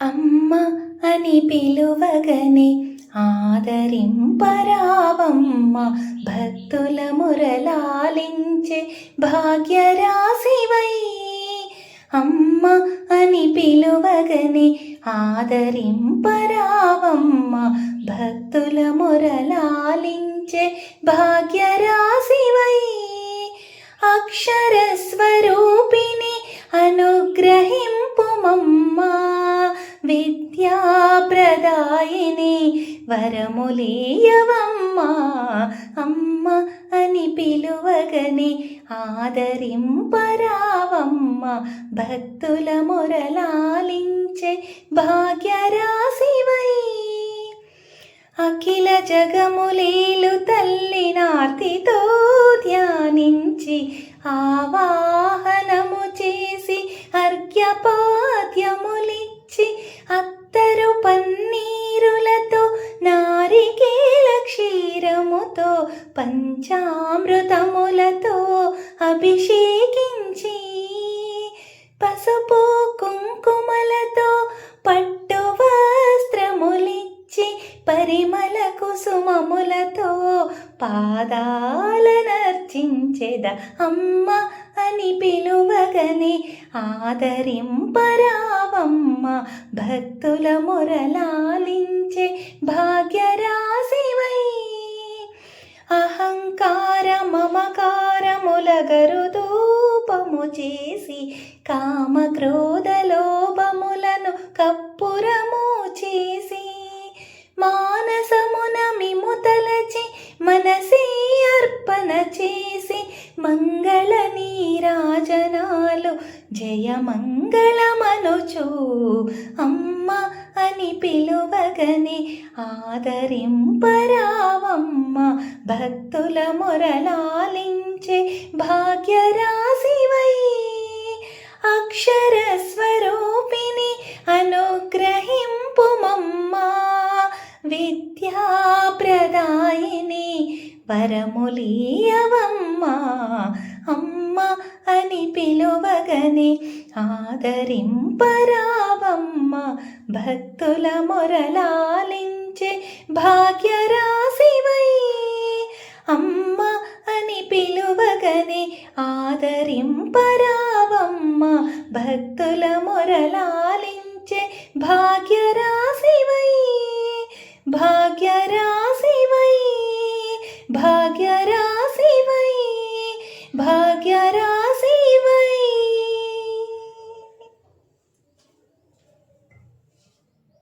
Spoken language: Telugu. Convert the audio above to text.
అమ్మ అని పిలువగనే ఆదరింపరావమ్మ, భక్తుల మురళాలించే భాగ్యరాశివై. అమ్మ అని పిలువగనే ఆదరింపరావమ్మ, భక్తుల మురళాలించే భాగ్యరాశివై. అక్షర స్వరూపిణి అనుగ్రహింపుమమ్మా, విద్యాప్రదాయిని వరములీయవమ్మా. అమ్మ అని పిలువగనే ఆదరింపరావమ్మ, భక్తుల మురళాలించే భాగ్యరాశివై. అఖిల జగములేలు తల్లి నార్తితో ధ్యానించి ఆవాహనము చేసి అర్ఘ్యపాద్యములిచ్చి అత్తరు పన్నీరులతో నారికేల క్షీరముతో పంచామృతములతో అభిషేకించి పసుపు కుంకుమలతో పట్టు వస్త్రములిచ్చి పరిమళ కుసుమములతో పాదాలనర్చించెద. అమ్మ అని పిలువగనే ఆదరింపరావమ్మ, భక్తుల మురళాలించే భాగ్యరాశివై. అహంకార మమకారముల గరుదూపము చేసి కామక్రోధ లోభములను కప్పురము చేసి మానసమున మిముతలచి మనసే అర్పణ చేసి మంగళ నీరాజనాలు జయమంగళమనుచు. అమ్మ అని పిలువగనే ఆదరింపరావమ్మ, భక్తుల మురళాలించే భాగ్యరాశివై. అక్షర స్వరూపిణి అనుగ్రహింపుమమ్మా, విద్యాప్రదాయిని వరములీయవమ్మా. అమ్మ అని పిలువగనే ఆదరింపరావమ్మ, భక్తుల మురళాలించే భాగ్యరాశివై. అమ్మ అని పిలువగనే ఆదరింపరావమ్మ, భక్తుల మురళాలించే భాగ్యరాశివై.